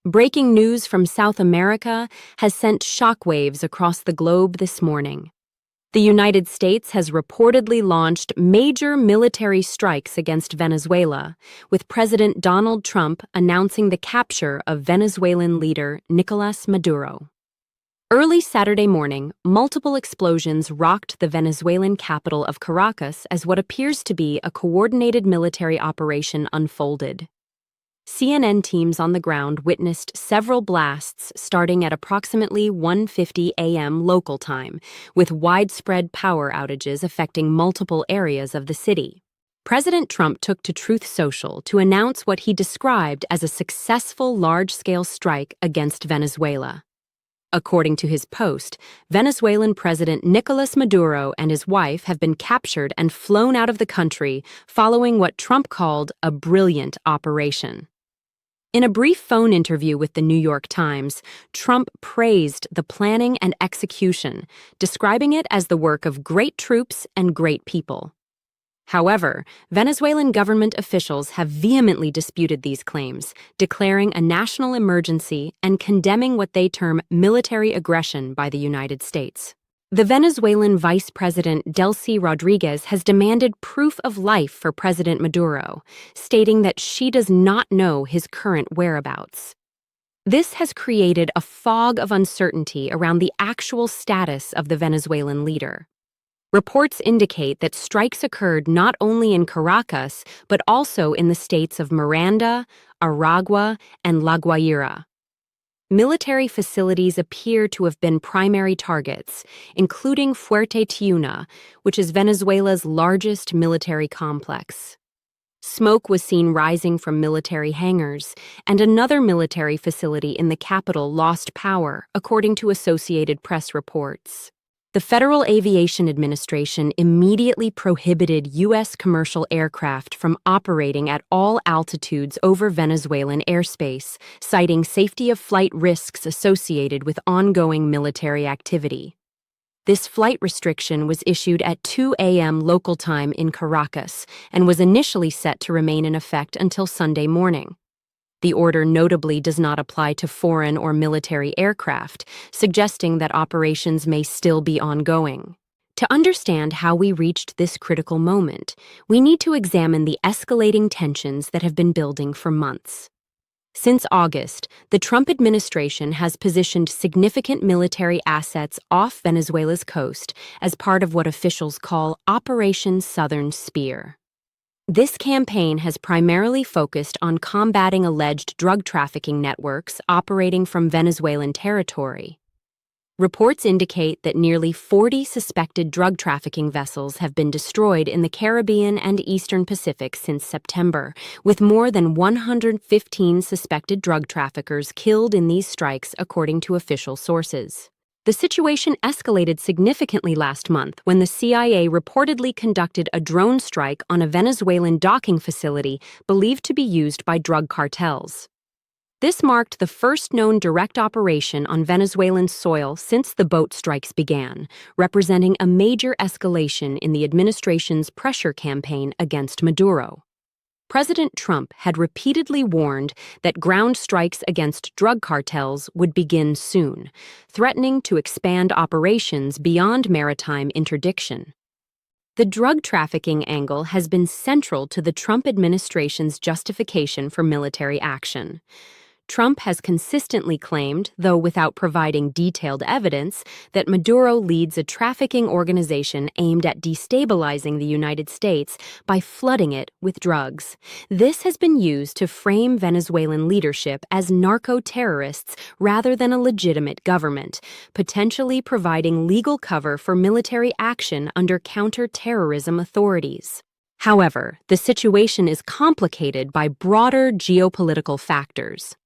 Breaking news from South America has sent shockwaves across the globe this morning. The United States has reportedly launched major military strikes against Venezuela, with President Donald Trump announcing the capture of Venezuelan leader Nicolás Maduro. Early Saturday morning, multiple explosions rocked the Venezuelan capital of Caracas as what appears to be a coordinated military operation unfolded. CNN teams on the ground witnessed several blasts starting at approximately 1:50 a.m. local time, with widespread power outages affecting multiple areas of the city. President Trump took to Truth Social to announce what he described as a successful large-scale strike against Venezuela. According to his post, Venezuelan President Nicolás Maduro and his wife have been captured and flown out of the country following what Trump called a brilliant operation. In a brief phone interview with the New York Times, Trump praised the planning and execution, describing it as the work of great troops and great people. However, Venezuelan government officials have vehemently disputed these claims, declaring a national emergency and condemning what they term military aggression by the United States. The Venezuelan Vice President Delcy Rodriguez has demanded proof of life for President Maduro, stating that she does not know his current whereabouts. This has created a fog of uncertainty around the actual status of the Venezuelan leader. Reports indicate that strikes occurred not only in Caracas, but also in the states of Miranda, Aragua, and La Guaira. Military facilities appear to have been primary targets, including Fuerte Tiuna, which is Venezuela's largest military complex. Smoke was seen rising from military hangars, and another military facility in the capital lost power, according to Associated Press reports. The Federal Aviation Administration immediately prohibited U.S. commercial aircraft from operating at all altitudes over Venezuelan airspace, citing safety of flight risks associated with ongoing military activity. This flight restriction was issued at 2 a.m. local time in Caracas and was initially set to remain in effect until Sunday morning. The order notably does not apply to foreign or military aircraft, suggesting that operations may still be ongoing. To understand how we reached this critical moment, we need to examine the escalating tensions that have been building for months. Since August, the Trump administration has positioned significant military assets off Venezuela's coast as part of what officials call Operation Southern Spear. This campaign has primarily focused on combating alleged drug trafficking networks operating from Venezuelan territory. Reports indicate that nearly 40 suspected drug trafficking vessels have been destroyed in the Caribbean and Eastern Pacific since September, with more than 115 suspected drug traffickers killed in these strikes, according to official sources. The situation escalated significantly last month when the CIA reportedly conducted a drone strike on a Venezuelan docking facility believed to be used by drug cartels. This marked the first known direct operation on Venezuelan soil since the boat strikes began, representing a major escalation in the administration's pressure campaign against Maduro. President Trump had repeatedly warned that ground strikes against drug cartels would begin soon, threatening to expand operations beyond maritime interdiction. The drug trafficking angle has been central to the Trump administration's justification for military action. Trump has consistently claimed, though without providing detailed evidence, that Maduro leads a trafficking organization aimed at destabilizing the United States by flooding it with drugs. This has been used to frame Venezuelan leadership as narco-terrorists rather than a legitimate government, potentially providing legal cover for military action under counter-terrorism authorities. However, the situation is complicated by broader geopolitical factors.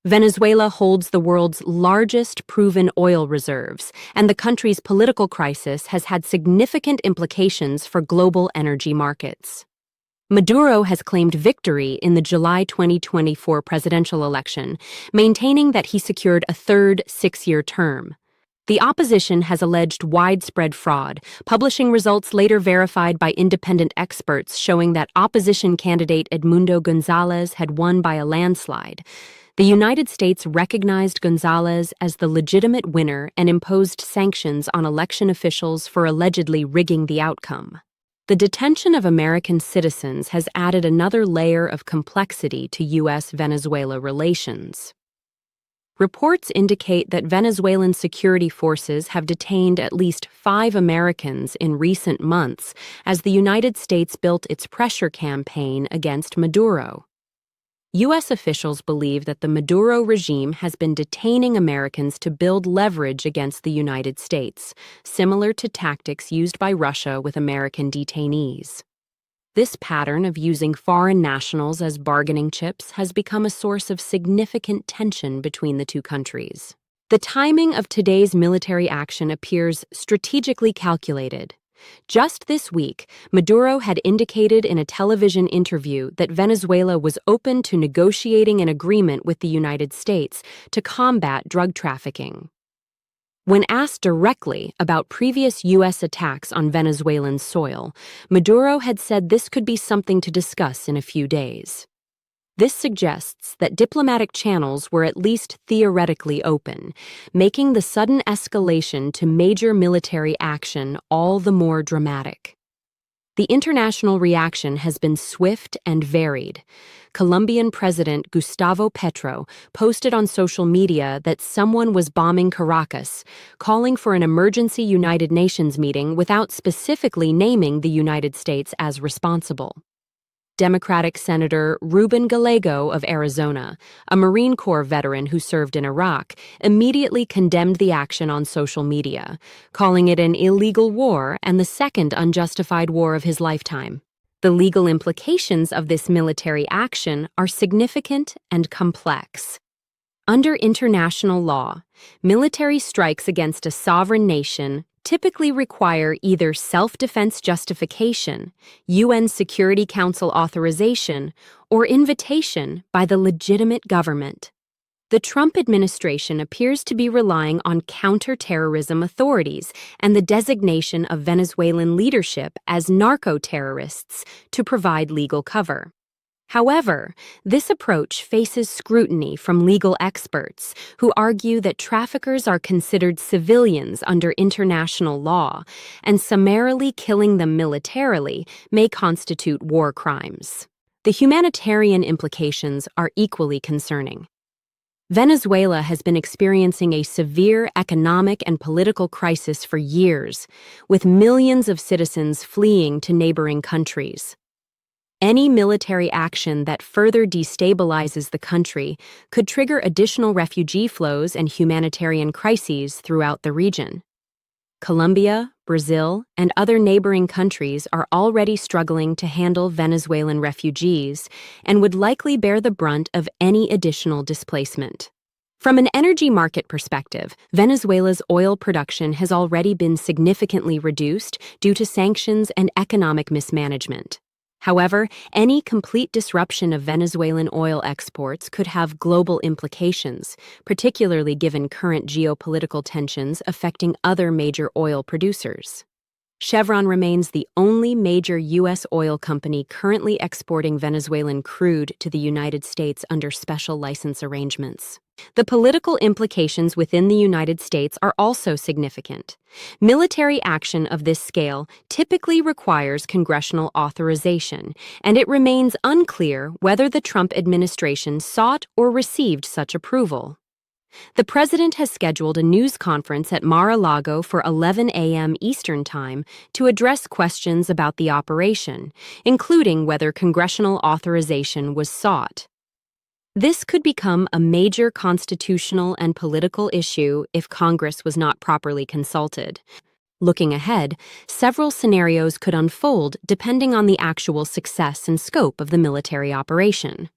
Venezuela holds the world's largest proven oil reserves, and the country's political crisis has had significant implications for global energy markets. Maduro has claimed victory in the July 2024 presidential election, maintaining that he secured a third six-year term. The opposition has alleged widespread fraud, publishing results later verified by independent experts showing that opposition candidate Edmundo Gonzalez had won by a landslide. The United States recognized Gonzalez as the legitimate winner and imposed sanctions on election officials for allegedly rigging the outcome. The detention of American citizens has added another layer of complexity to U.S.-Venezuela relations. Reports indicate that Venezuelan security forces have detained at least 5 Americans in recent months as the United States built its pressure campaign against Maduro. U.S. officials believe that the Maduro regime has been detaining Americans to build leverage against the United States, similar to tactics used by Russia with American detainees. This pattern of using foreign nationals as bargaining chips has become a source of significant tension between the two countries. The timing of today's military action appears strategically calculated. Just this week, Maduro had indicated in a television interview that Venezuela was open to negotiating an agreement with the United States to combat drug trafficking. When asked directly about previous U.S. attacks on Venezuelan soil, Maduro had said this could be something to discuss in a few days. This suggests that diplomatic channels were at least theoretically open, making the sudden escalation to major military action all the more dramatic. The international reaction has been swift and varied. Colombian President Gustavo Petro posted on social media that someone was bombing Caracas, calling for an emergency United Nations meeting without specifically naming the United States as responsible. Democratic Senator Ruben Gallego of Arizona, a Marine Corps veteran who served in Iraq, immediately condemned the action on social media, calling it an illegal war and the second unjustified war of his lifetime. The legal implications of this military action are significant and complex. Under international law, military strikes against a sovereign nation typically require either self-defense justification, UN Security Council authorization, or invitation by the legitimate government. The Trump administration appears to be relying on counter-terrorism authorities and the designation of Venezuelan leadership as narco-terrorists to provide legal cover. However, this approach faces scrutiny from legal experts who argue that traffickers are considered civilians under international law, and summarily killing them militarily may constitute war crimes. The humanitarian implications are equally concerning. Venezuela has been experiencing a severe economic and political crisis for years, with millions of citizens fleeing to neighboring countries. Any military action that further destabilizes the country could trigger additional refugee flows and humanitarian crises throughout the region. Colombia, Brazil, and other neighboring countries are already struggling to handle Venezuelan refugees and would likely bear the brunt of any additional displacement. From an energy market perspective, Venezuela's oil production has already been significantly reduced due to sanctions and economic mismanagement. However, any complete disruption of Venezuelan oil exports could have global implications, particularly given current geopolitical tensions affecting other major oil producers. Chevron remains the only major U.S. oil company currently exporting Venezuelan crude to the United States under special license arrangements. The political implications within the United States are also significant. Military action of this scale typically requires congressional authorization, and it remains unclear whether the Trump administration sought or received such approval. The president has scheduled a news conference at Mar-a-Lago for 11 a.m. Eastern Time to address questions about the operation, including whether congressional authorization was sought. This could become a major constitutional and political issue if Congress was not properly consulted. Looking ahead, several scenarios could unfold depending on the actual success and scope of the military operation.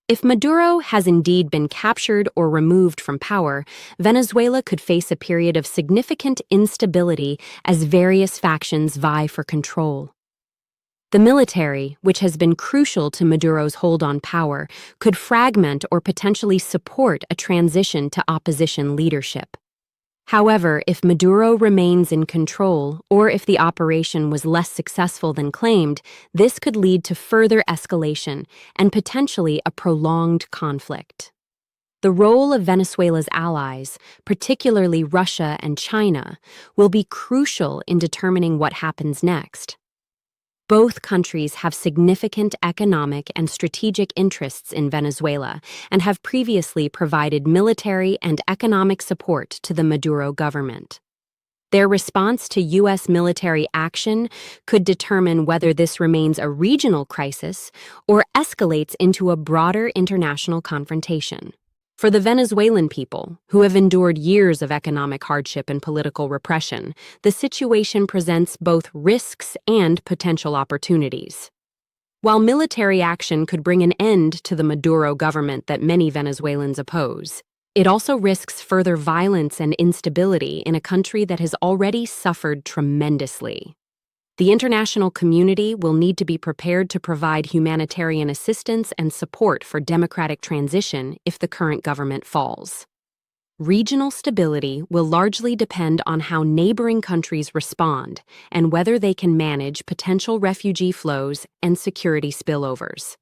If Maduro has indeed been captured or removed from power, Venezuela could face a period of significant instability as various factions vie for control. The military, which has been crucial to Maduro's hold on power, could fragment or potentially support a transition to opposition leadership. However, if Maduro remains in control, or if the operation was less successful than claimed, this could lead to further escalation and potentially a prolonged conflict. The role of Venezuela's allies, particularly Russia and China, will be crucial in determining what happens next. Both countries have significant economic and strategic interests in Venezuela and have previously provided military and economic support to the Maduro government. Their response to U.S. military action could determine whether this remains a regional crisis or escalates into a broader international confrontation. For the Venezuelan people, who have endured years of economic hardship and political repression, the situation presents both risks and potential opportunities. While military action could bring an end to the Maduro government that many Venezuelans oppose, it also risks further violence and instability in a country that has already suffered tremendously. The international community will need to be prepared to provide humanitarian assistance and support for democratic transition if the current government falls. Regional stability will largely depend on how neighboring countries respond and whether they can manage potential refugee flows and security spillovers.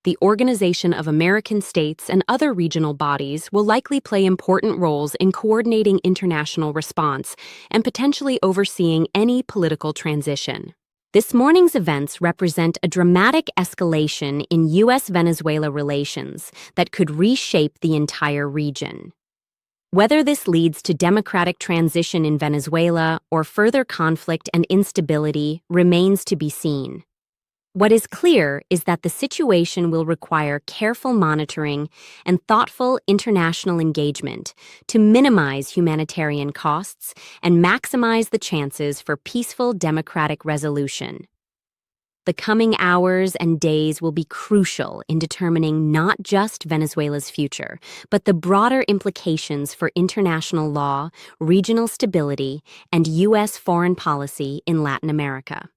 The Organization of American States and other regional bodies will likely play important roles in coordinating international response and potentially overseeing any political transition. This morning's events represent a dramatic escalation in U.S.-Venezuela relations that could reshape the entire region. Whether this leads to democratic transition in Venezuela or further conflict and instability remains to be seen. What is clear is that the situation will require careful monitoring and thoughtful international engagement to minimize humanitarian costs and maximize the chances for peaceful democratic resolution. The coming hours and days will be crucial in determining not just Venezuela's future, but the broader implications for international law, regional stability, and U.S. foreign policy in Latin America.